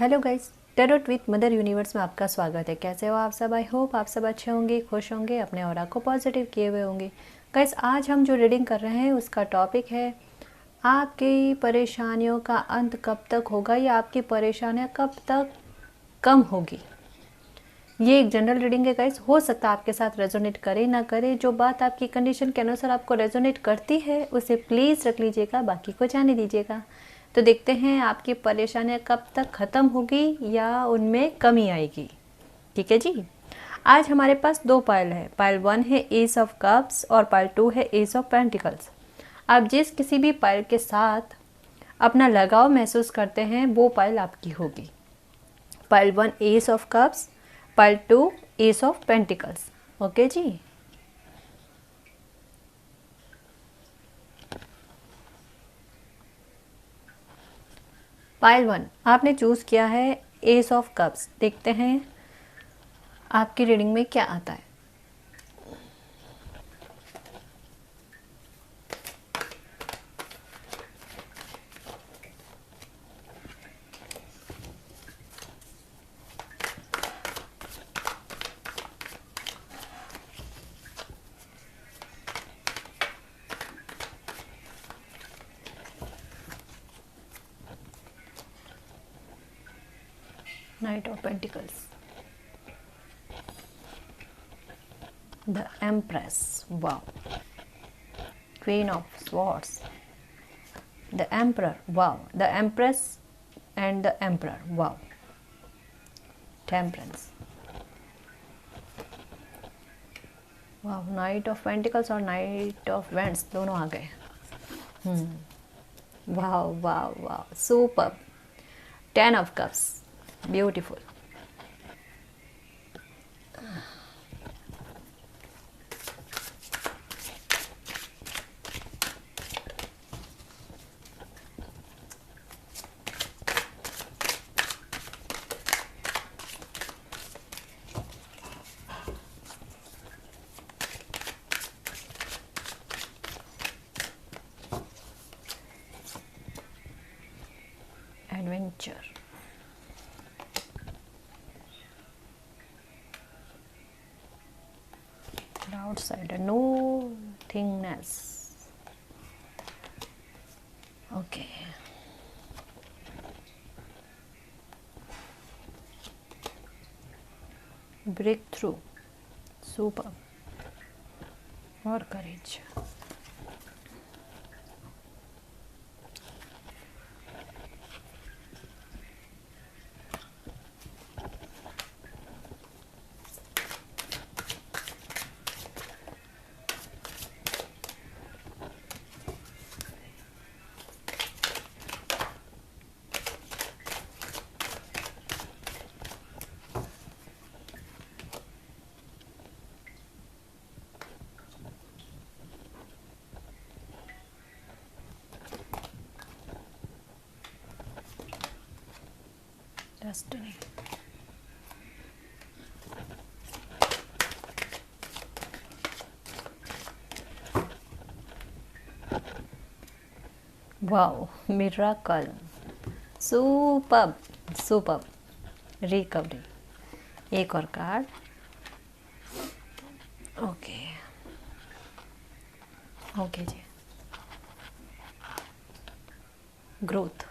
Hello guys, tarot with mother universe में आपका स्वागत है। कैसे हो आप सब? आई होप आप सब अच्छे होंगे, खुश होंगे, अपने ऑरा को पॉजिटिव किए हुए होंगे। गाइस, आज हम जो रीडिंग कर रहे हैं उसका टॉपिक है आपकी परेशानियों का अंत कब तक होगा या आपकी परेशानियां कब तक कम होगी। ये एक जनरल रीडिंग है गाइस, हो सकता है आपके साथ रेजोनेट करे ना करे। जो बात आपकी कंडीशन के अनुसार आपको रेजोनेट करती है उसे प्लीज़ रख लीजिएगा, बाकी को जाने दीजिएगा। तो देखते हैं आपकी परेशानियां कब तक ख़त्म होगी या उनमें कमी आएगी। ठीक है जी। आज हमारे पास दो पाइल है। पाइल 1 है एस ऑफ कप्स और पाइल 2 है एस ऑफ पेंटिकल्स। आप जिस किसी भी पाइल के साथ अपना लगाव महसूस करते हैं वो पाइल आपकी होगी। Pile 1 ace of cups, pile 2 ace of pentacles. Okay जी। पाइल 1 आपने चूज़ किया है एस ऑफ कप्स। देखते हैं आपकी रीडिंग में क्या आता है। Knight of Pentacles, the Empress, wow, Queen of Swords, the Emperor, wow, the Empress and the Emperor, wow, Temperance, wow, Knight of Pentacles और Knight of Wands दोनों आ गए। wow, wow, wow, superb, 10 of Cups, beautiful. Adventure, outsider, nothingness, okay, breakthrough, super, और courage, destiny, wow, miracle, superb, superb, recovery, एक और card, okay, okay जी, growth,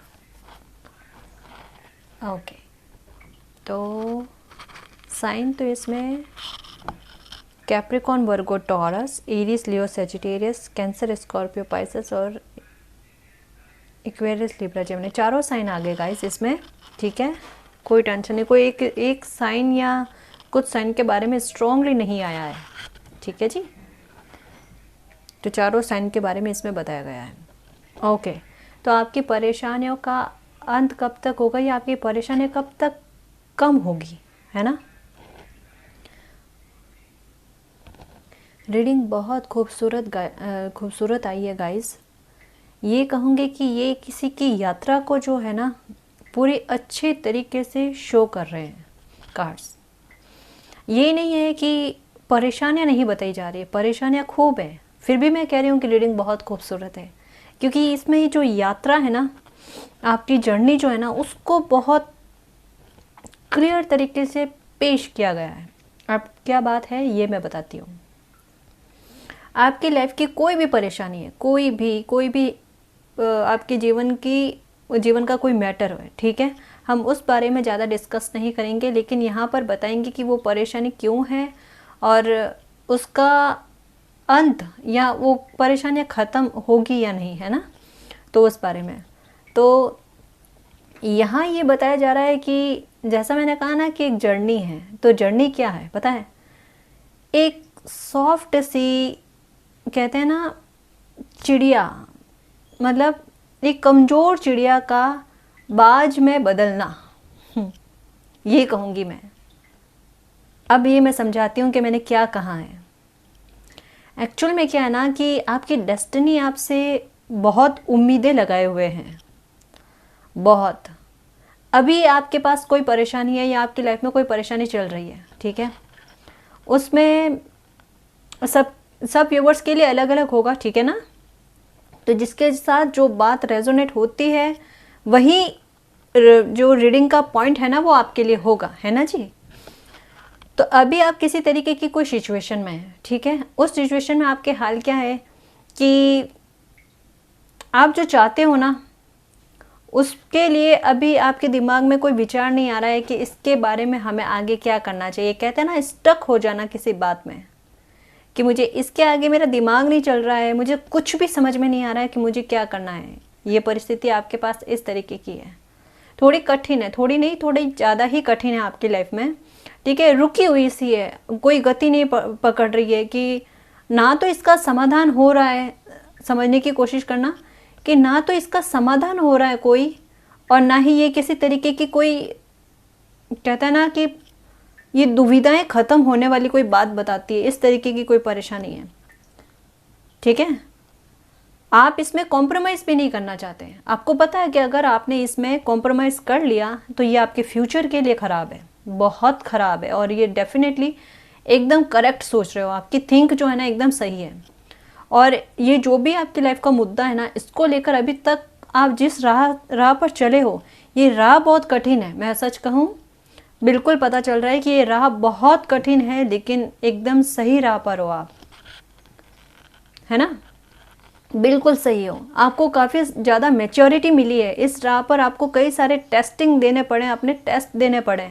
okay. तो sign तो इसमें कैप्रिकॉन, वर्गो, टॉरस, एरीज, लियो, Sagittarius, cancer, Scorpio, Pisces और Aquarius, Libra, Gemini, चारों sign आ गए guys इसमें। ठीक है, कोई टेंशन नहीं, कोई एक साइन या कुछ साइन के बारे में स्ट्रांगली नहीं आया है। ठीक है जी, तो चारों साइन के बारे में इसमें बताया गया है। ओके, तो आपकी परेशानियों का अंत कब तक होगा या आपकी परेशानियाँ कब तक कम होगी, है ना। रीडिंग बहुत खूबसूरत आई है गाइस। ये कहूँगी कि ये किसी की यात्रा को जो है ना पूरे अच्छे तरीके से शो कर रहे हैं कार्ड्स। ये नहीं है कि परेशानियाँ नहीं बताई जा रही है, परेशानियाँ खूब हैं, फिर भी मैं कह रही हूँ कि रीडिंग बहुत खूबसूरत है, क्योंकि इसमें जो यात्रा है ना, आपकी जर्नी जो है ना, उसको बहुत क्लियर तरीके से पेश किया गया है। अब क्या बात है ये मैं बताती हूँ। आपकी लाइफ की कोई भी परेशानी है, कोई भी आपके जीवन का कोई मैटर है, ठीक है, हम उस बारे में ज़्यादा डिस्कस नहीं करेंगे, लेकिन यहाँ पर बताएंगे कि वो परेशानी क्यों है और उसका अंत या वो परेशानियाँ ख़त्म होगी या नहीं, है ना, तो उस बारे में। तो यहाँ ये बताया जा रहा है कि जैसा मैंने कहा ना कि एक जर्नी है, तो जर्नी क्या है पता है, एक सॉफ्ट सी, कहते हैं ना, चिड़िया, मतलब एक कमज़ोर चिड़िया का बाज में बदलना, ये कहूँगी मैं। अब ये मैं समझाती हूँ कि मैंने क्या कहा है। एक्चुअल में क्या है ना कि आपकी डेस्टिनी आपसे बहुत उम्मीदें लगाए हुए हैं, बहुत। अभी आपके पास कोई परेशानी है या आपकी लाइफ में कोई परेशानी चल रही है, ठीक है, उसमें सब व्यूवर्स के लिए अलग अलग होगा, ठीक है ना। तो जिसके साथ जो बात रेजोनेट होती है वही जो रीडिंग का पॉइंट है ना वो आपके लिए होगा, है ना जी। तो अभी आप किसी तरीके की कोई सिचुएशन में हैं, ठीक है, उस सिचुएशन में आपके हाल क्या है कि आप जो चाहते हो ना उसके लिए अभी आपके दिमाग में कोई विचार नहीं आ रहा है कि इसके बारे में हमें आगे क्या करना चाहिए। कहते हैं ना स्टक हो जाना किसी बात में, कि मुझे इसके आगे मेरा दिमाग नहीं चल रहा है, मुझे कुछ भी समझ में नहीं आ रहा है कि मुझे क्या करना है। ये परिस्थिति आपके पास इस तरीके की है, थोड़ी कठिन है, थोड़ी नहीं थोड़ी ज़्यादा ही कठिन है आपकी लाइफ में, ठीक है, रुकी हुई सी है, कोई गति नहीं पकड़ रही है कि ना तो इसका समाधान हो रहा है। समझने की कोशिश करना कि ना तो इसका समाधान हो रहा है कोई, और ना ही ये किसी तरीके की कोई, कहता है ना कि ये दुविधाएं खत्म होने वाली कोई बात बताती है, इस तरीके की कोई परेशानी है, ठीक है। आप इसमें कॉम्प्रोमाइज़ भी नहीं करना चाहते हैं। आपको पता है कि अगर आपने इसमें कॉम्प्रोमाइज़ कर लिया तो ये आपके फ्यूचर के लिए ख़राब है, बहुत ख़राब है। और ये डेफिनेटली एकदम करेक्ट सोच रहे हो, आपकी थिंक जो है ना एकदम सही है। और ये जो भी आपकी लाइफ का मुद्दा है ना, इसको लेकर अभी तक आप जिस राह पर चले हो, ये राह बहुत कठिन है। मैं सच कहूँ, बिल्कुल पता चल रहा है कि ये राह बहुत कठिन है, लेकिन एकदम सही राह पर हो आप, है ना, बिल्कुल सही हो। आपको काफ़ी ज़्यादा मैच्योरिटी मिली है इस राह पर। आपको कई सारे टेस्टिंग देने पड़े, अपने टेस्ट देने पड़े,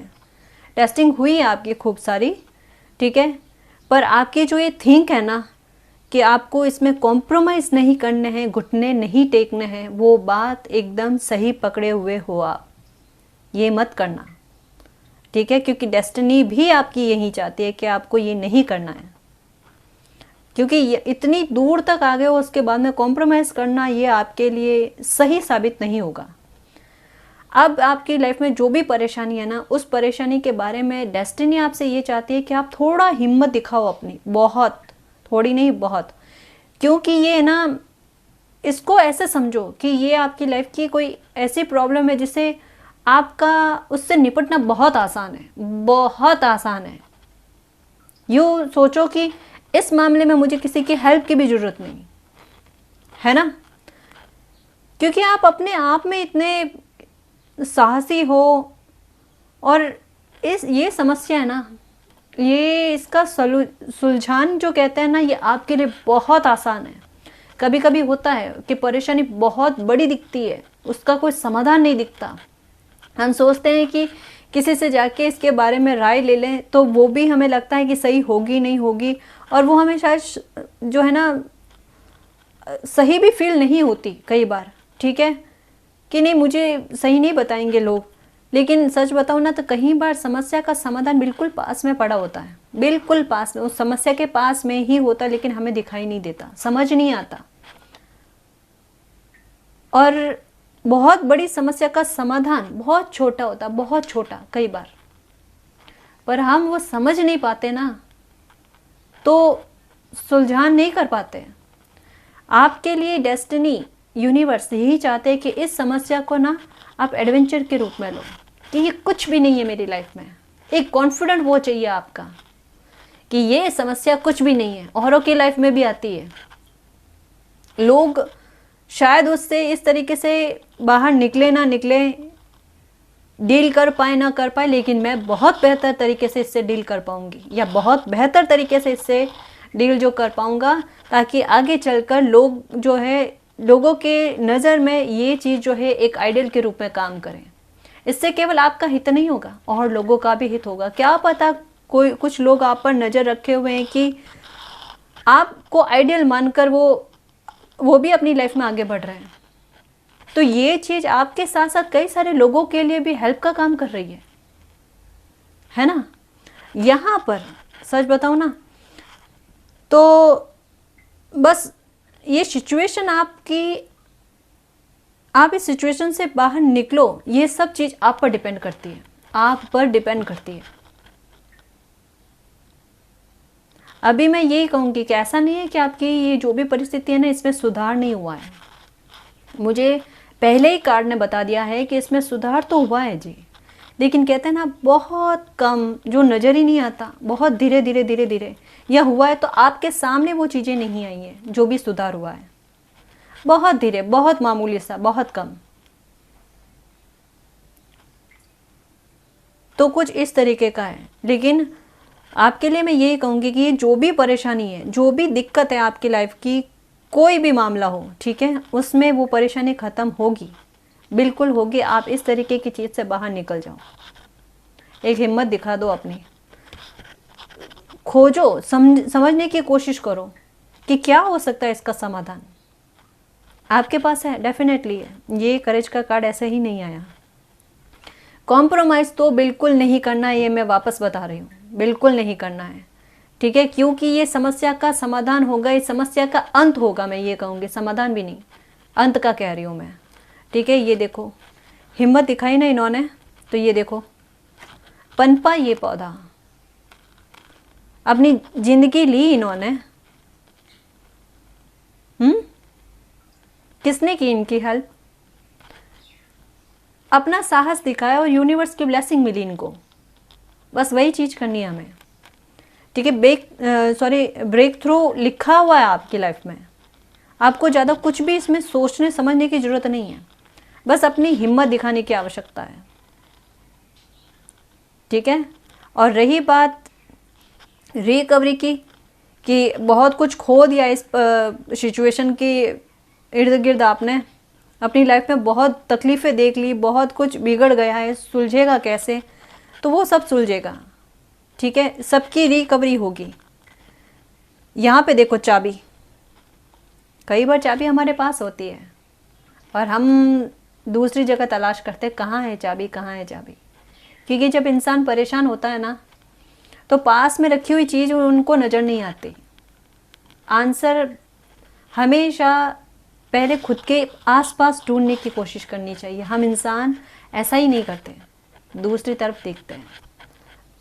टेस्टिंग हुई है आपकी खूब सारी, ठीक है। पर आपकी जो ये थिंक है ना कि आपको इसमें कॉम्प्रोमाइज़ नहीं करने हैं, घुटने नहीं टेकने हैं, वो बात एकदम सही पकड़े हुए हो आप। ये मत करना, ठीक है, क्योंकि डेस्टिनी भी आपकी यही चाहती है कि आपको ये नहीं करना है, क्योंकि ये इतनी दूर तक आ गए हो, उसके बाद में कॉम्प्रोमाइज़ करना ये आपके लिए सही साबित नहीं होगा। अब आपकी लाइफ में जो भी परेशानी है ना, उस परेशानी के बारे में डेस्टिनी आपसे ये चाहती है कि आप थोड़ा हिम्मत दिखाओ अपनी, बहुत, थोड़ी नहीं बहुत। क्योंकि ये ना, इसको ऐसे समझो कि ये आपकी लाइफ की कोई ऐसी प्रॉब्लम है जिसे आपका उससे निपटना बहुत आसान है, बहुत आसान है। यूँ सोचो कि इस मामले में मुझे किसी की हेल्प की भी ज़रूरत नहीं है ना, क्योंकि आप अपने आप में इतने साहसी हो। और ये समस्या है ना, ये इसका सुलझान जो कहते हैं ना, ये आपके लिए बहुत आसान है। कभी कभी होता है कि परेशानी बहुत बड़ी दिखती है, उसका कोई समाधान नहीं दिखता। हम सोचते हैं कि किसी से जाके इसके बारे में राय ले लें, तो वो भी हमें लगता है कि सही होगी नहीं होगी, और वो हमें शायद जो है ना सही भी फील नहीं होती कई बार, ठीक है, कि नहीं मुझे सही नहीं बताएंगे लोग। लेकिन सच बताऊँ ना तो कई बार समस्या का समाधान बिल्कुल पास में पड़ा होता है, बिल्कुल पास में, उस समस्या के पास में ही होता, लेकिन हमें दिखाई नहीं देता, समझ नहीं आता। और बहुत बड़ी समस्या का समाधान बहुत छोटा होता, बहुत छोटा कई बार, पर हम वो समझ नहीं पाते ना, तो सुलझान नहीं कर पाते। आपके लिए डेस्टिनी, यूनिवर्स यही चाहते हैं कि इस समस्या को ना आप एडवेंचर के रूप में लो, कि ये कुछ भी नहीं है मेरी लाइफ में। एक कॉन्फिडेंट वो चाहिए आपका कि ये समस्या कुछ भी नहीं है, औरों की लाइफ में भी आती है। लोग शायद उससे इस तरीके से बाहर निकले ना निकले, डील कर पाए ना कर पाए, लेकिन मैं बहुत बेहतर तरीके से इससे डील कर पाऊंगी, या बहुत बेहतर तरीके से इससे डील जो कर पाऊंगा, ताकि आगे चलकर लोग जो है, लोगों के नज़र में ये चीज़ जो है एक आइडियल के रूप में काम करें। इससे केवल आपका हित नहीं होगा और लोगों का भी हित होगा। क्या पता कोई कुछ लोग आप पर नज़र रखे हुए हैं कि आपको आइडियल मानकर वो भी अपनी लाइफ में आगे बढ़ रहे हैं, तो ये चीज़ आपके साथ साथ कई सारे लोगों के लिए भी हेल्प का काम कर रही है ना। यहाँ पर सच बताऊँ ना, तो बस ये सिचुएशन आप इस सिचुएशन से बाहर निकलो, ये सब चीज़ आप पर डिपेंड करती है, आप पर डिपेंड करती है। अभी मैं यही कहूँगी कि ऐसा नहीं है कि आपकी ये जो भी परिस्थिति है ना, इसमें सुधार नहीं हुआ है। मुझे पहले ही कार्ड ने बता दिया है कि इसमें सुधार तो हुआ है जी, लेकिन कहते हैं ना बहुत कम, जो नज़र ही नहीं आता, बहुत धीरे धीरे धीरे धीरे यह हुआ है। तो आपके सामने वो चीज़ें नहीं आई हैं जो भी सुधार हुआ है, बहुत धीरे, बहुत मामूली सा, बहुत कम। तो कुछ इस तरीके का है। लेकिन आपके लिए मैं यही कहूँगी कि जो भी परेशानी है, जो भी दिक्कत है आपकी लाइफ की, कोई भी मामला हो, ठीक है, उसमें वो परेशानी ख़त्म होगी, बिल्कुल होगी। आप इस तरीके की चीज़ से बाहर निकल जाओ, एक हिम्मत दिखा दो अपनी, खोजो, समझने की कोशिश करो कि क्या हो सकता है इसका समाधान। आपके पास है, डेफिनेटली है। ये करेज का कार्ड ऐसे ही नहीं आया। कॉम्प्रोमाइज़ तो बिल्कुल नहीं करना है, ये मैं वापस बता रही हूँ, बिल्कुल नहीं करना है, ठीक है, क्योंकि ये समस्या का समाधान होगा, इस समस्या का अंत होगा। मैं ये कहूँगी, समाधान भी नहीं, अंत का कह रही हूँ मैं, ठीक है। ये देखो, हिम्मत दिखाई ना इन्होंने, तो ये देखो पनपा ये पौधा, अपनी जिंदगी ली इन्होंने। किसने की इनकी हेल्प? अपना साहस दिखाया और यूनिवर्स की ब्लेसिंग मिली इनको। बस वही चीज़ करनी है हमें, ठीक है। ब्रेक थ्रू लिखा हुआ है आपकी लाइफ में। आपको ज़्यादा कुछ भी इसमें सोचने समझने की ज़रूरत नहीं है, बस अपनी हिम्मत दिखाने की आवश्यकता है, ठीक है। और रही बात रिकवरी की, कि बहुत कुछ खो दिया इस सिचुएशन के इर्द गिर्द, आपने अपनी लाइफ में बहुत तकलीफ़ें देख ली, बहुत कुछ बिगड़ गया है, सुलझेगा कैसे? तो वो सब सुलझेगा, ठीक है, सबकी रिकवरी होगी। यहाँ पे देखो चाबी, कई बार चाबी हमारे पास होती है और हम दूसरी जगह तलाश करते हैं, कहाँ है चाबी, कहाँ है चाबी। क्योंकि जब इंसान परेशान होता है ना, तो पास में रखी हुई चीज़ उनको नज़र नहीं आती। आंसर हमेशा पहले खुद के आसपास ढूंढने की कोशिश करनी चाहिए। हम इंसान ऐसा ही नहीं करते, दूसरी तरफ देखते हैं।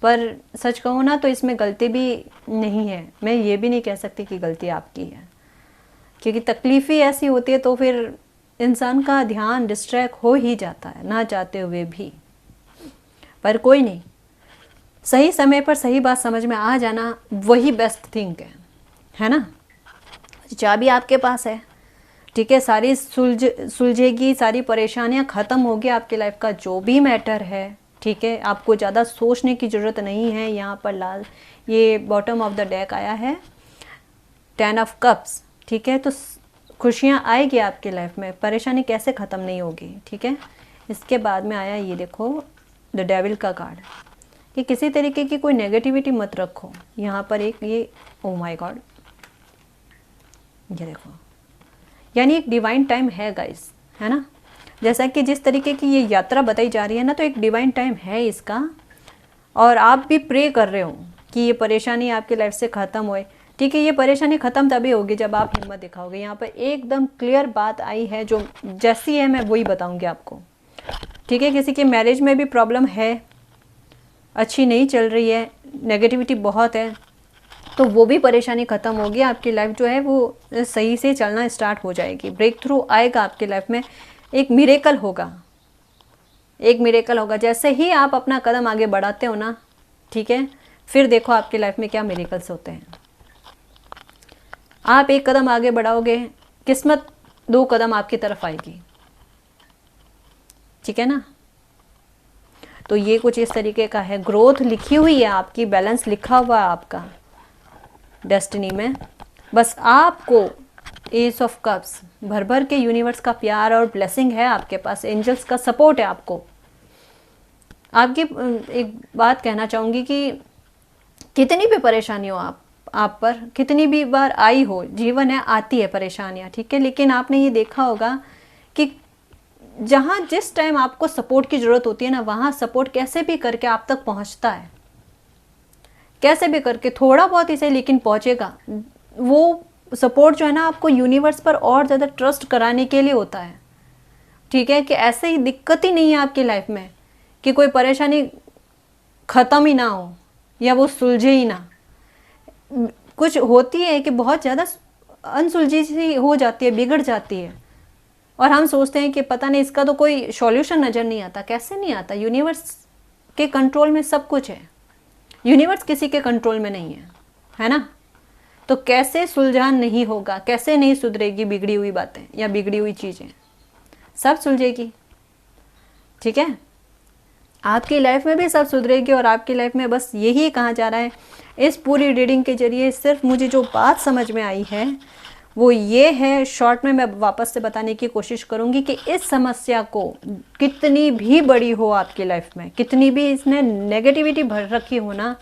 पर सच कहूँ ना, तो इसमें गलती भी नहीं है। मैं ये भी नहीं कह सकती कि गलती आपकी है, क्योंकि तकलीफ़ ही ऐसी होती है, तो फिर इंसान का ध्यान डिस्ट्रैक्ट हो ही जाता है, ना चाहते हुए भी। पर कोई नहीं, सही समय पर सही बात समझ में आ जाना वही बेस्ट थिंग है ना। चाबी आपके पास है, ठीक है, सारी सुलझेगी, सारी परेशानियां ख़त्म होगी आपकी लाइफ का जो भी मैटर है, ठीक है। आपको ज़्यादा सोचने की ज़रूरत नहीं है। यहाँ पर लाल, ये बॉटम ऑफ द डेक आया है 10 ऑफ कप्स, ठीक है। तो खुशियाँ आएगी आपकी लाइफ में, परेशानी कैसे ख़त्म नहीं होगी, ठीक है। इसके बाद में आया ये देखो द डेविल का कार्ड, कि किसी तरीके की कोई नेगेटिविटी मत रखो। यहाँ पर एक ये, ओ माय गॉड, ये देखो, यानी एक डिवाइन टाइम है गाइस, है ना। जैसा कि जिस तरीके की ये यात्रा बताई जा रही है ना, तो एक डिवाइन टाइम है इसका। और आप भी प्रे कर रहे हो कि ये परेशानी आपकी लाइफ से ख़त्म होए, ठीक है। ये परेशानी ख़त्म तभी होगी जब आप हिम्मत दिखाओगे। यहाँ पर एकदम क्लियर बात आई है, जो जैसी है मैं वही बताऊँगी आपको, ठीक है। किसी के मैरिज में भी प्रॉब्लम है, अच्छी नहीं चल रही है, नेगेटिविटी बहुत है, तो वो भी परेशानी ख़त्म होगी। आपकी लाइफ जो है वो सही से चलना स्टार्ट हो जाएगी। ब्रेक थ्रू आएगा आपकी लाइफ में, एक मिरेकल होगा, एक मिरेकल होगा। जैसे ही आप अपना कदम आगे बढ़ाते हो ना, ठीक है, फिर देखो आपकी लाइफ में क्या मिरेकल्स होते हैं। आप एक कदम आगे बढ़ाओगे, किस्मत 2 कदम आपकी तरफ आएगी, ठीक है ना। तो ये कुछ इस तरीके का है, ग्रोथ लिखी हुई है आपकी, बैलेंस लिखा हुआ है आपका डेस्टिनी में। बस आपको एस ऑफ कप्स, भर भर के यूनिवर्स का प्यार और ब्लेसिंग है आपके पास, एंजल्स का सपोर्ट है आपको। आपकी एक बात कहना चाहूँगी कि कितनी भी परेशानी हो आप पर, कितनी भी बार आई हो, जीवन है आती है परेशानियाँ, ठीक है, लेकिन आपने ये देखा होगा कि जहाँ जिस टाइम आपको सपोर्ट की ज़रूरत होती है ना, वहाँ सपोर्ट कैसे भी करके आप तक पहुँचता है, कैसे भी करके, थोड़ा बहुत ही सही लेकिन पहुँचेगा। वो सपोर्ट जो है ना आपको यूनिवर्स पर और ज़्यादा ट्रस्ट कराने के लिए होता है, ठीक है, कि ऐसे ही दिक्कत ही नहीं है आपकी लाइफ में कि कोई परेशानी ख़त्म ही ना हो या वो सुलझे ही ना। कुछ होती है कि बहुत ज़्यादा अनसुलझी सी हो जाती है, बिगड़ जाती है, और हम सोचते हैं कि पता नहीं इसका तो कोई सॉल्यूशन नज़र नहीं आता। कैसे नहीं आता? यूनिवर्स के कंट्रोल में सब कुछ है, यूनिवर्स किसी के कंट्रोल में नहीं है ना? तो कैसे सुलझान नहीं होगा, कैसे नहीं सुधरेगी बिगड़ी हुई बातें या बिगड़ी हुई चीज़ें, सब सुलझेगी, ठीक है। आपकी लाइफ में भी सब सुधरेगी और आपकी लाइफ में बस यही कहा जा रहा है इस पूरी रीडिंग के जरिए। सिर्फ मुझे जो बात समझ में आई है वो ये है, शॉर्ट में मैं वापस से बताने की कोशिश करूँगी कि इस समस्या को, कितनी भी बड़ी हो आपकी लाइफ में, कितनी भी इसने नेगेटिविटी भर रखी हो ना,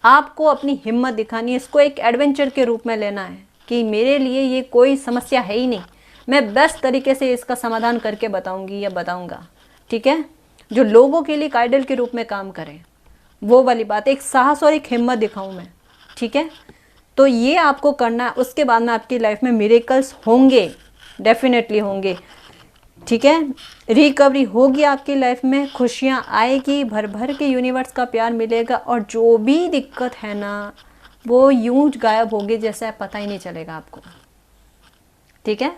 आपको अपनी हिम्मत दिखानी है, इसको एक एडवेंचर के रूप में लेना है कि मेरे लिए ये कोई समस्या है ही नहीं, मैं बेस्ट तरीके से इसका समाधान करके बताऊंगी या बताऊंगा, ठीक है, जो लोगों के लिए एक आइडल के रूप में काम करें, वो वाली बात, एक साहस और एक हिम्मत दिखाऊं मैं, ठीक है। तो ये आपको करना है, उसके बाद में आपकी लाइफ में मिरेकल्स होंगे, डेफिनेटली होंगे, ठीक है। रिकवरी होगी आपकी लाइफ में, खुशियाँ आएगी, भर भर के यूनिवर्स का प्यार मिलेगा, और जो भी दिक्कत है ना वो यूं गायब होगी जैसे पता ही नहीं चलेगा आपको, ठीक है।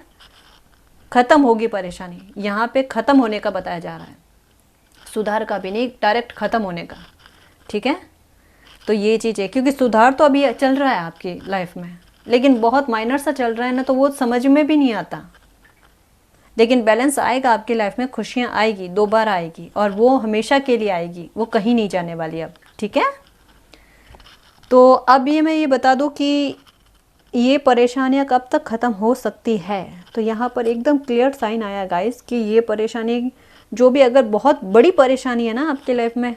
ख़त्म होगी परेशानी, यहाँ पे ख़त्म होने का बताया जा रहा है, सुधार का भी नहीं, डायरेक्ट ख़त्म होने का, ठीक है। तो ये चीज़ है, क्योंकि सुधार तो अभी चल रहा है आपकी लाइफ में, लेकिन बहुत माइनर सा चल रहा है ना, तो वो समझ में भी नहीं आता, लेकिन बैलेंस आएगा आपकी लाइफ में, खुशियाँ आएगी, दोबारा आएगी, और वो हमेशा के लिए आएगी, वो कहीं नहीं जाने वाली अब, ठीक है। तो अब ये मैं ये बता दूँ कि ये परेशानियाँ कब तक ख़त्म हो सकती है। तो यहाँ पर एकदम क्लियर साइन आया गाइस कि ये परेशानी जो भी, अगर बहुत बड़ी परेशानी है ना आपकी लाइफ में,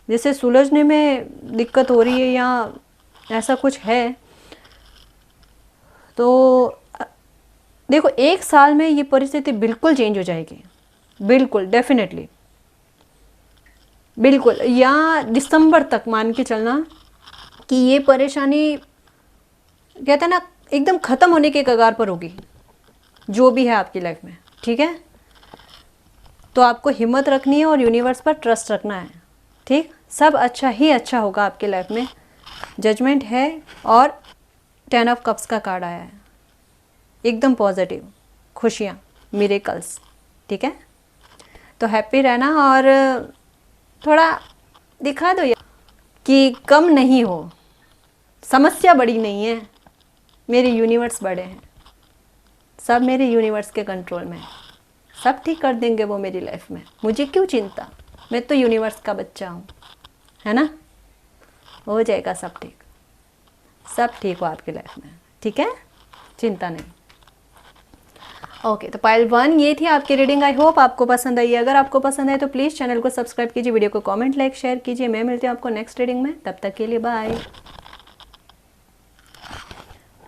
जैसे सुलझने में दिक्कत हो रही है या ऐसा कुछ है, तो देखो 1 साल में ये परिस्थिति बिल्कुल चेंज हो जाएगी, बिल्कुल, डेफिनेटली, बिल्कुल, या दिसंबर तक मान के चलना कि ये परेशानी, कहते हैं ना, एकदम ख़त्म होने के कगार पर होगी, जो भी है आपकी लाइफ में, ठीक है। तो आपको हिम्मत रखनी है और यूनिवर्स पर ट्रस्ट रखना है, ठीक, सब अच्छा ही अच्छा होगा आपकी लाइफ में। जजमेंट है और 10 ऑफ कप्स का कार्ड आया है, एकदम पॉजिटिव, खुशियाँ, मिरेकल्स, ठीक है। तो हैप्पी रहना और थोड़ा दिखा दो यार कि कम नहीं हो, समस्या बड़ी नहीं है, मेरे यूनिवर्स बड़े हैं, सब मेरे यूनिवर्स के कंट्रोल में है, सब ठीक कर देंगे वो मेरी लाइफ में, मुझे क्यों चिंता, मैं तो यूनिवर्स का बच्चा हूँ, है ना, हो जाएगा सब ठीक, सब ठीक हो आपकी लाइफ में, ठीक है, चिंता नहीं। ओके, तो पाइल 1 ये थी आपकी रीडिंग, आई होप आपको पसंद आई। अगर आपको पसंद आए तो प्लीज़ चैनल को सब्सक्राइब कीजिए, वीडियो को कमेंट, लाइक, शेयर कीजिए। मैं मिलती हूँ आपको नेक्स्ट रीडिंग में, तब तक के लिए बाय।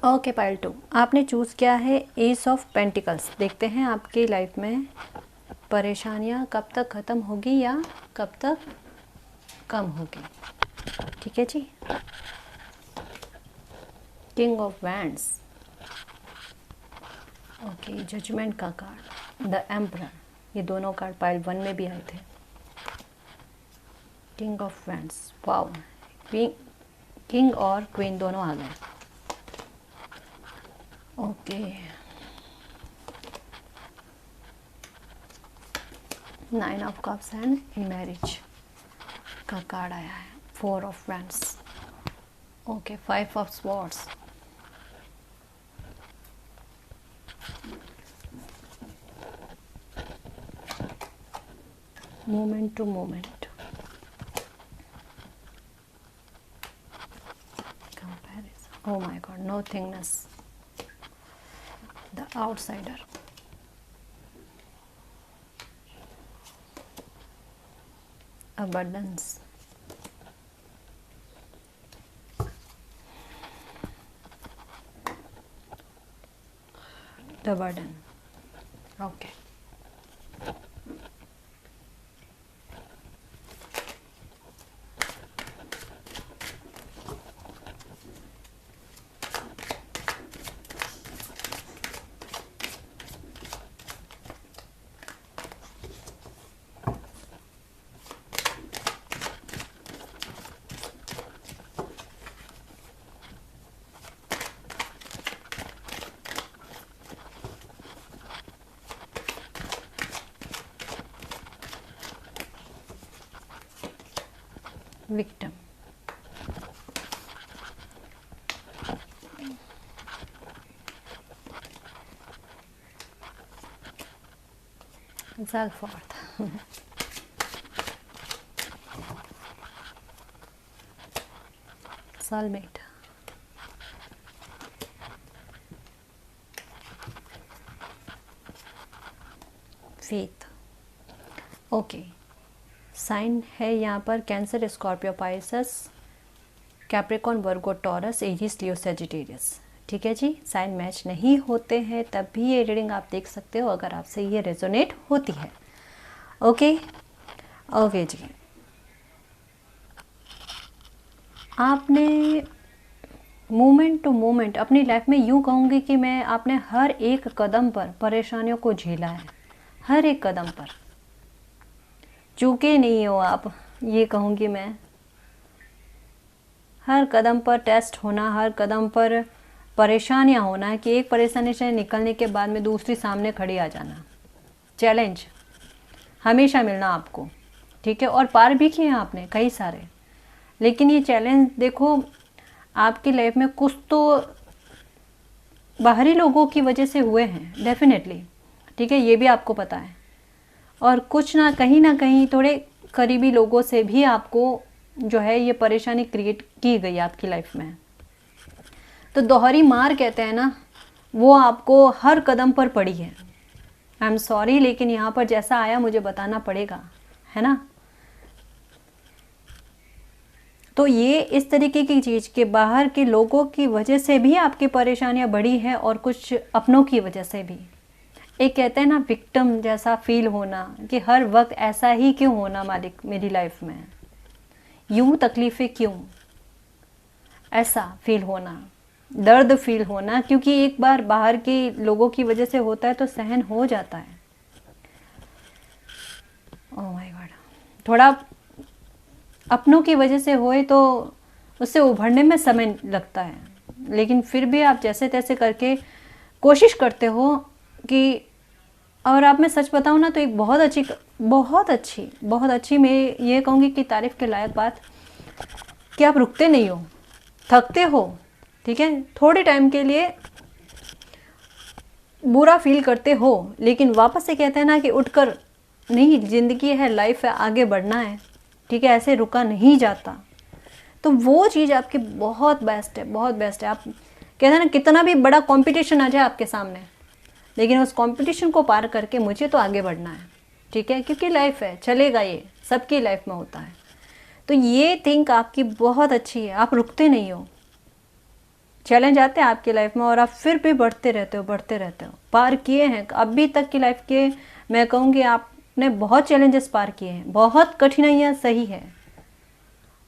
ओके, पाइल 2 आपने चूज़ किया है एस ऑफ पेंटिकल्स। देखते हैं आपकी लाइफ में परेशानियाँ कब तक ख़त्म होगी या कब तक कम होगी, ठीक है जी। King of wands, okay, judgement का कार्ड, द एम्परर, ये दोनों कार्ड पाइल 1 में भी आए थे। King of wands, wow, king और क्वीन दोनों आ गए, okay. 9 of cups and marriage का कार्ड आया है, 4 of wands, okay, 5 of swords, moment to moment, Oh my God, nothingness, the outsider. Abundance. The burden. Okay. Victim. Self-worth. Soulmate. Faith. Okay, sign है यहाँ पर Cancer, Scorpio, Pisces, Capricorn, Virgo, Taurus, Aries, Leo, Sagittarius. ठीक है जी, sign match नहीं होते हैं तब भी ये रीडिंग आप देख सकते हो अगर आपसे ये रेजोनेट होती है। ओके ओके जी, आपने मोमेंट टू मोमेंट अपनी लाइफ में यूँ कहूँगी कि मैं आपने हर एक कदम पर परेशानियों को झेला है, हर एक कदम पर चूके नहीं हो आप, ये कहूँगी मैं। हर कदम पर टेस्ट होना, हर कदम पर परेशानियाँ होना कि एक परेशानी से निकलने के बाद में दूसरी सामने खड़ी आ जाना। चैलेंज हमेशा मिलना आपको, ठीक है, और पार भी किए हैं आपने कई सारे। लेकिन ये चैलेंज देखो आपकी लाइफ में कुछ तो बाहरी लोगों की वजह से हुए हैं डेफिनेटली, ठीक है, ये भी आपको पता है। और कुछ ना कहीं थोड़े करीबी लोगों से भी आपको जो है ये परेशानी क्रिएट की गई आपकी लाइफ में। तो दोहरी मार कहते हैं ना, वो आपको हर कदम पर पड़ी है। आई एम सॉरी, लेकिन यहाँ पर जैसा आया मुझे बताना पड़ेगा, है ना। तो ये इस तरीके की चीज़ के बाहर के लोगों की वजह से भी आपकी परेशानियाँ बढ़ी हैं और कुछ अपनों की वजह से भी। एक कहते हैं ना विक्टिम जैसा फील होना कि हर वक्त ऐसा ही क्यों होना मालिक मेरी लाइफ में, यूं तकलीफ़ें क्यों, ऐसा फील होना, दर्द फील होना, क्योंकि एक बार बाहर के लोगों की वजह से होता है तो सहन हो जाता है। ओह माय गॉड, थोड़ा अपनों की वजह से होए तो उससे उभरने में समय लगता है, लेकिन फिर भी आप जैसे तैसे करके कोशिश करते हो कि, और आप मैं सच बताऊँ ना तो एक बहुत अच्छी मैं ये कहूँगी कि तारीफ़ के लायक बात कि आप रुकते नहीं हो, थकते हो, ठीक है, थोड़े टाइम के लिए बुरा फील करते हो, लेकिन वापस से कहते हैं ना कि उठकर, नहीं, ज़िंदगी है, लाइफ है, आगे बढ़ना है, ठीक है, ऐसे रुका नहीं जाता। तो वो चीज़ आपकी बहुत बेस्ट है, बहुत बेस्ट है। आप कहते हैं ना कितना भी बड़ा कंपटीशन आ जाए आपके सामने, लेकिन उस कंपटीशन को पार करके मुझे तो आगे बढ़ना है, ठीक है, क्योंकि लाइफ है, चलेगा, ये सबकी लाइफ में होता है। तो ये थिंक आपकी बहुत अच्छी है, आप रुकते नहीं हो, चैलेंज आते हैं आपकी लाइफ में और आप फिर भी बढ़ते रहते हो, पार किए हैं अभी तक की लाइफ के। मैं कहूँगी आपने बहुत चैलेंजेस पार किए हैं, बहुत कठिनाइयाँ सही है,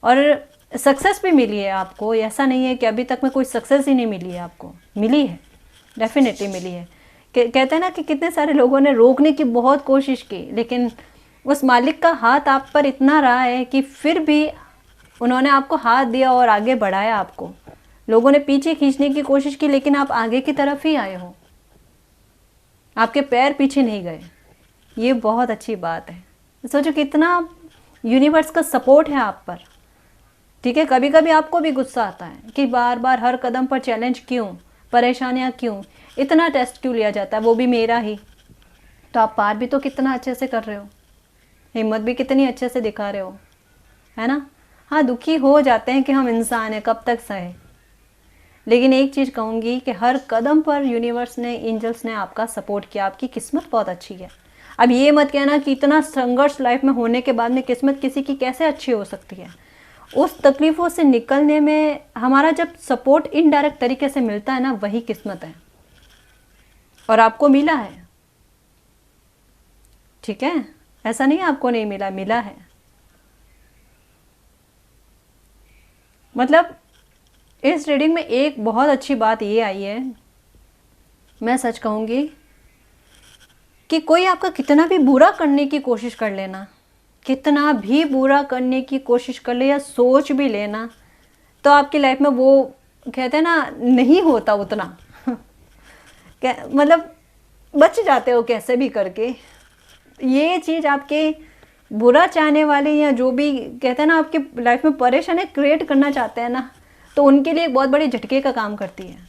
और सक्सेस भी मिली है आपको। ऐसा नहीं है कि अभी तक में कोई सक्सेस ही नहीं मिली है, आपको मिली है, डेफिनेटली मिली है। कहते हैं ना कि कितने सारे लोगों ने रोकने की बहुत कोशिश की, लेकिन उस मालिक का हाथ आप पर इतना रहा है कि फिर भी उन्होंने आपको हाथ दिया और आगे बढ़ाया आपको। लोगों ने पीछे खींचने की कोशिश की, लेकिन आप आगे की तरफ ही आए हो, आपके पैर पीछे नहीं गए। ये बहुत अच्छी बात है। सोचो कितना यूनिवर्स का सपोर्ट है आप पर, ठीक है। कभी कभी आपको भी गुस्सा आता है कि बार बार हर कदम पर चैलेंज क्यों, परेशानियाँ क्यों, इतना टेस्ट क्यों लिया जाता है, वो भी मेरा ही। तो आप पार भी तो कितना अच्छे से कर रहे हो, हिम्मत भी कितनी अच्छे से दिखा रहे हो, है ना। हाँ, दुखी हो जाते हैं कि हम इंसान हैं, कब तक सहे, लेकिन एक चीज़ कहूँगी कि हर कदम पर यूनिवर्स ने, एंजल्स ने आपका सपोर्ट किया। आपकी किस्मत बहुत अच्छी है। अब ये मत कहना कि इतना संघर्ष लाइफ में होने के बाद में किस्मत किसी की कैसे अच्छी हो सकती है। उस तकलीफ़ों से निकलने में हमारा जब सपोर्ट इनडायरेक्ट तरीके से मिलता है ना, वही किस्मत है, और आपको मिला है। ठीक है, ऐसा नहीं आपको नहीं मिला, मिला है। मतलब इस रीडिंग में एक बहुत अच्छी बात ये आई है, मैं सच कहूँगी कि कोई आपका कितना भी बुरा करने की कोशिश कर लेना, कितना भी बुरा करने की कोशिश कर ले या सोच भी लेना, तो आपकी लाइफ में वो कहते हैं ना, नहीं होता उतना मतलब बच जाते हो कैसे भी करके। ये चीज़ आपके बुरा चाहने वाले या जो भी कहते हैं ना आपकी लाइफ में परेशानी क्रिएट करना चाहते हैं ना, तो उनके लिए एक बहुत बड़ी झटके का काम करती है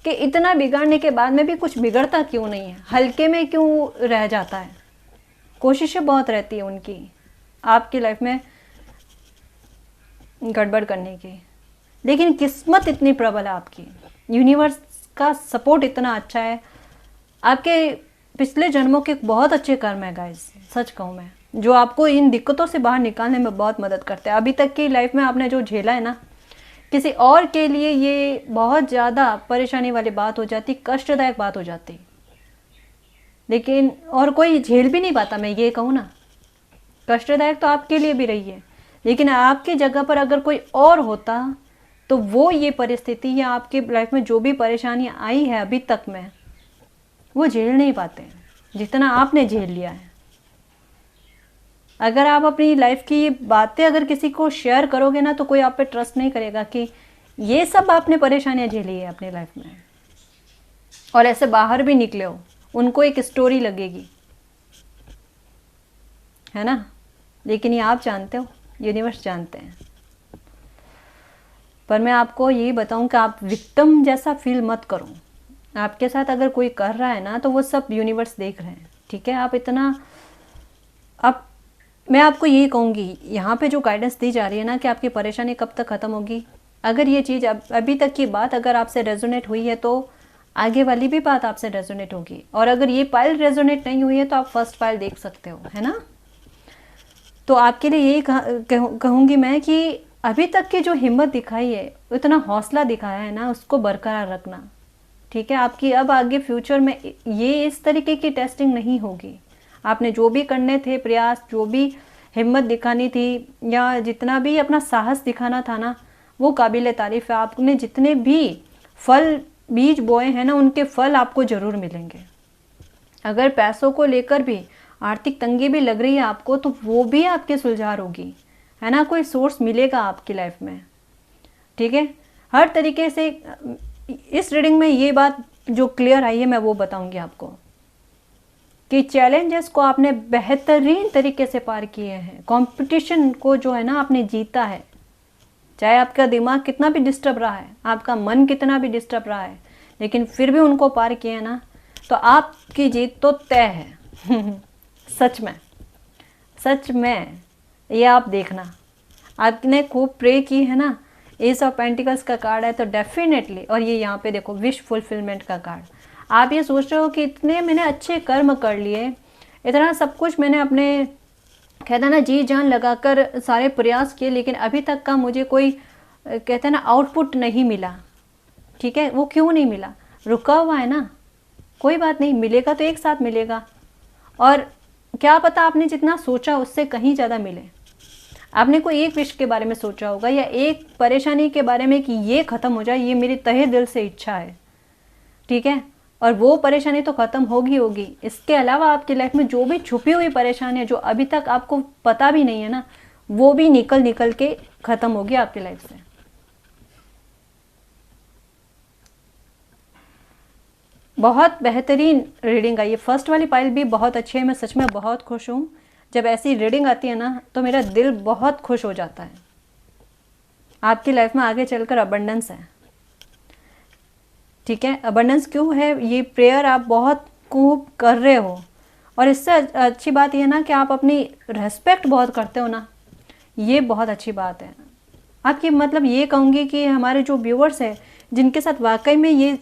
कि इतना बिगाड़ने के बाद में भी कुछ बिगड़ता क्यों नहीं है, हल्के में क्यों रह जाता है। कोशिशें बहुत रहती है उनकी आपकी लाइफ में गड़बड़ करने की, लेकिन किस्मत इतनी प्रबल है आपकी, यूनिवर्स का सपोर्ट इतना अच्छा है। आपके पिछले जन्मों के बहुत अच्छे कर्म है गाइस, सच कहूँ मैं, जो आपको इन दिक्कतों से बाहर निकालने में बहुत मदद करते हैं। अभी तक की लाइफ में आपने जो झेला है ना, किसी और के लिए ये बहुत ज़्यादा परेशानी वाली बात हो जाती, कष्टदायक बात हो जाती, लेकिन और कोई झेल भी नहीं पाता। मैं ये कहूँ ना, कष्टदायक तो आपके लिए भी रही है, लेकिन आपकी जगह पर अगर कोई और होता तो वो ये परिस्थिति या आपकी लाइफ में जो भी परेशानियाँ आई है अभी तक में, वो झेल नहीं पाते जितना आपने झेल लिया है। अगर आप अपनी लाइफ की बातें अगर किसी को शेयर करोगे ना, तो कोई आप पे ट्रस्ट नहीं करेगा कि ये सब आपने परेशानियां झेली है अपनी लाइफ में और ऐसे बाहर भी निकले हो। उनको एक स्टोरी लगेगी, है ना, लेकिन ये आप जानते हो, यूनिवर्स जानते हैं। पर मैं आपको यही बताऊं कि आप विक्टिम जैसा फील मत करो। आपके साथ अगर कोई कर रहा है ना, तो वो सब यूनिवर्स देख रहे हैं। ठीक है, आप इतना, आप, मैं आपको यही कहूँगी, यहाँ पे जो गाइडेंस दी जा रही है ना कि आपकी परेशानी कब तक ख़त्म होगी, अगर ये चीज़ अभी तक की बात अगर आपसे रेजोनेट हुई है तो आगे वाली भी बात आपसे रेजोनेट होगी। और अगर ये फाइल रेजोनेट नहीं हुई है तो आप फर्स्ट फाइल देख सकते हो, है ना। तो आपके लिए यही कहूँगी मैं कि अभी तक की जो हिम्मत दिखाई है, उतना हौसला दिखाया है ना, उसको बरकरार रखना। ठीक है, आपकी अब आगे फ्यूचर में ये इस तरीके की टेस्टिंग नहीं होगी। आपने जो भी करने थे प्रयास, जो भी हिम्मत दिखानी थी या जितना भी अपना साहस दिखाना था ना, वो काबिल तारीफ़ है। आपने जितने भी फल बीज बोए हैं ना, उनके फल आपको ज़रूर मिलेंगे। अगर पैसों को लेकर भी आर्थिक तंगी भी लग रही है आपको, तो वो भी आपकी सुलझार होगी, है ना, कोई सोर्स मिलेगा आपकी लाइफ में। ठीक है, हर तरीके से इस रीडिंग में ये बात जो क्लियर आई है मैं वो बताऊंगी आपको कि चैलेंजेस को आपने बेहतरीन तरीके से पार किए हैं। कंपटीशन को जो है ना आपने जीता है, चाहे आपका दिमाग कितना भी डिस्टर्ब रहा है, आपका मन कितना भी डिस्टर्ब रहा है, लेकिन फिर भी उनको पार किए ना, तो आपकी जीत तो तय है सच में, सच में। ये आप देखना, आपने खूब प्रे की है ना, एस ऑफ पेंटिकल्स का कार्ड है तो डेफिनेटली, और ये यहाँ पे देखो विश फुलफिलमेंट का कार्ड। आप ये सोच रहे हो कि इतने मैंने अच्छे कर्म कर लिए, इतना सब कुछ मैंने अपने कहते हैं ना जी जान लगाकर सारे प्रयास किए, लेकिन अभी तक का मुझे कोई कहते हैं ना आउटपुट नहीं मिला। ठीक है, वो क्यों नहीं मिला, रुका हुआ है ना, कोई बात नहीं, मिलेगा तो एक साथ मिलेगा। और क्या पता आपने जितना सोचा उससे कहीं ज़्यादा मिले। आपने कोई एक विश के बारे में सोचा होगा या एक परेशानी के बारे में कि ये ख़त्म हो जाए, ये मेरी तहे दिल से इच्छा है। ठीक है, और वो परेशानी तो ख़त्म होगी होगी। इसके अलावा आपकी लाइफ में जो भी छुपी हुई परेशानी है, जो अभी तक आपको पता भी नहीं है ना, वो भी निकल के ख़त्म होगी आपकी लाइफ से। बहुत बेहतरीन रीडिंग आई है। फर्स्ट वाली पाइल भी बहुत अच्छी है, मैं सच में बहुत खुश हूँ। जब ऐसी रीडिंग आती है ना, तो मेरा दिल बहुत खुश हो जाता है। आपकी लाइफ में आगे चलकर अबंडेंस है। ठीक है, अबंडेंस क्यों है, ये प्रेयर आप बहुत खूब कर रहे हो, और इससे अच्छी बात ये ना कि आप अपनी रेस्पेक्ट बहुत करते हो ना, ये बहुत अच्छी बात है। आपकी मतलब ये कहूँगी कि हमारे जो व्यूअर्स हैं जिनके साथ वाकई में ये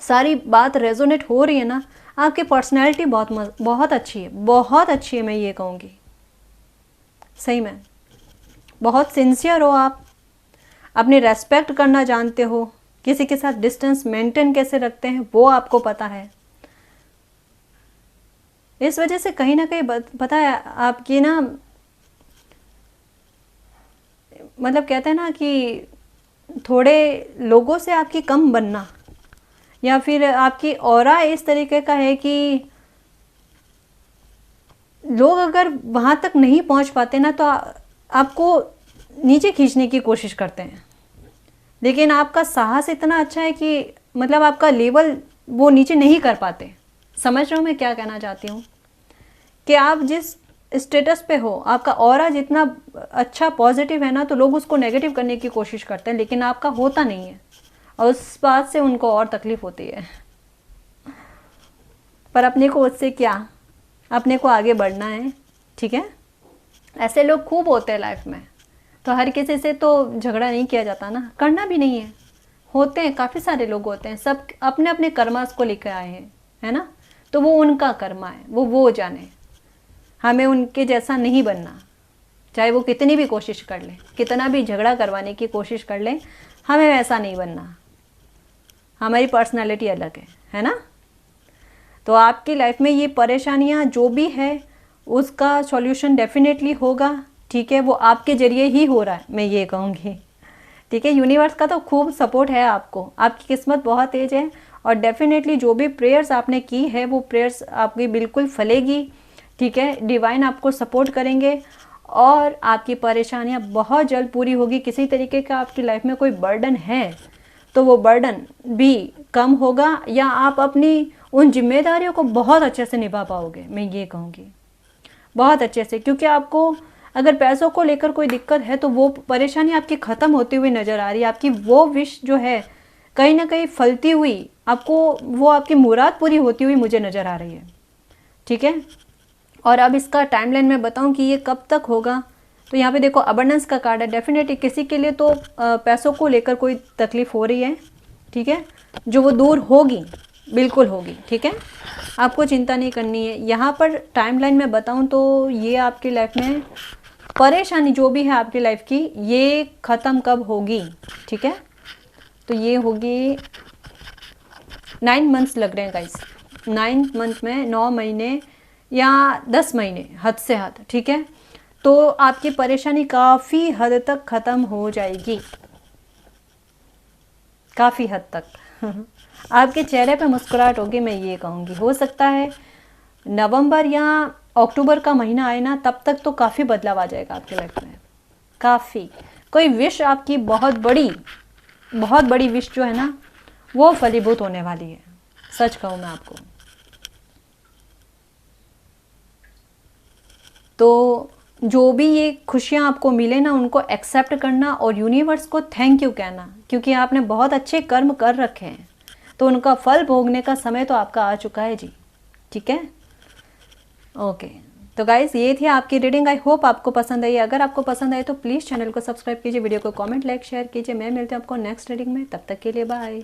सारी बात रेजोनेट हो रही है ना, आपकी पर्सनैलिटी बहुत अच्छी है, बहुत अच्छी है, मैं ये कहूँगी सही में। बहुत सिंसियर हो आप, अपनी रेस्पेक्ट करना जानते हो, किसी के साथ डिस्टेंस मेंटेन कैसे रखते हैं वो आपको पता है। इस वजह से कहीं ना कहीं पता है आपकी ना, मतलब कहते हैं ना कि थोड़े लोगों से आपकी कम बनना, या फिर आपकी ऑरा इस तरीके का है कि लोग अगर वहाँ तक नहीं पहुँच पाते ना तो आपको नीचे खींचने की कोशिश करते हैं, लेकिन आपका साहस इतना अच्छा है कि मतलब आपका लेवल वो नीचे नहीं कर पाते। समझ रहे हो मैं क्या कहना चाहती हूँ, कि आप जिस स्टेटस पे हो, आपका ऑरा जितना अच्छा पॉजिटिव है ना, तो लोग उसको नेगेटिव करने की कोशिश करते हैं, लेकिन आपका होता नहीं है, और उस बात से उनको और तकलीफ होती है। पर अपने को उससे क्या, अपने को आगे बढ़ना है, ठीक है। ऐसे लोग खूब होते हैं लाइफ में, तो हर किसी से तो झगड़ा नहीं किया जाता ना, करना भी नहीं है। होते हैं, काफ़ी सारे लोग होते हैं, सब अपने अपने कर्मास को लेकर आए हैं, है ना, तो वो उनका कर्मा है, वो जाने। हमें उनके जैसा नहीं बनना, चाहे वो कितनी भी कोशिश कर ले, कितना भी झगड़ा करवाने की कोशिश कर ले, हमें वैसा नहीं बनना। हमारी पर्सनालिटी अलग है ना। तो आपकी लाइफ में ये परेशानियाँ जो भी है उसका सॉल्यूशन डेफिनेटली होगा, ठीक है। वो आपके ज़रिए ही हो रहा है, मैं ये कहूँगी, ठीक है। यूनिवर्स का तो खूब सपोर्ट है आपको, आपकी किस्मत बहुत तेज है, और डेफिनेटली जो भी प्रेयर्स आपने की है वो प्रेयर्स आपकी बिल्कुल फलेगी, ठीक है। डिवाइन आपको सपोर्ट करेंगे और आपकी परेशानियाँ बहुत जल्द पूरी होगी। किसी तरीके का आपकी लाइफ में कोई बर्डन है तो वो बर्डन भी कम होगा, या आप अपनी उन जिम्मेदारियों को बहुत अच्छे से निभा पाओगे, मैं ये कहूँगी, बहुत अच्छे से। क्योंकि आपको अगर पैसों को लेकर कोई दिक्कत है तो वो परेशानी आपकी ख़त्म होती हुई नज़र आ रही है। आपकी वो विश जो है कहीं ना कहीं फलती हुई, आपको वो आपकी मुराद पूरी होती हुई मुझे नज़र आ रही है, ठीक है। और अब इसका टाइमलाइन मैं बताऊं कि ये कब तक होगा, तो यहाँ पे देखो अबंडेंस का कार्ड है। डेफिनेटली किसी के लिए तो पैसों को लेकर कोई तकलीफ हो रही है, ठीक है, जो वो दूर होगी, बिल्कुल होगी, ठीक है। आपको चिंता नहीं करनी है। यहाँ पर टाइमलाइन में बताऊं तो ये आपकी लाइफ में परेशानी जो भी है आपकी लाइफ की, ये ख़त्म कब होगी, ठीक है। तो ये होगी 9 मंथ्स लग रहे हैं गाइस, 9 मंथ में 9 महीने या 10 महीने हद से हद, ठीक है। तो आपकी परेशानी काफ़ी हद तक ख़त्म हो जाएगी, काफ़ी हद तक। आपके चेहरे पे मुस्कुराहट होगी, मैं ये कहूँगी। हो सकता है नवंबर या अक्टूबर का महीना आए ना, तब तक तो काफ़ी बदलाव आ जाएगा आपकी लाइफ में, काफ़ी। कोई विश आपकी बहुत बड़ी विश जो है ना, वो फलीभूत होने वाली है, सच कहूँ मैं आपको। तो जो भी ये खुशियाँ आपको मिले ना, उनको एक्सेप्ट करना और यूनिवर्स को थैंक यू कहना, क्योंकि आपने बहुत अच्छे कर्म कर रखे हैं, तो उनका फल भोगने का समय तो आपका आ चुका है जी, ठीक है। ओके, तो गाइस ये थी आपकी रीडिंग। आई होप आपको पसंद आई। अगर आपको पसंद आए तो प्लीज़ चैनल को सब्सक्राइब कीजिए, वीडियो को कमेंट, लाइक, शेयर कीजिए। मैं मिलती हूँ आपको नेक्स्ट रीडिंग में, तब तक के लिए बाय।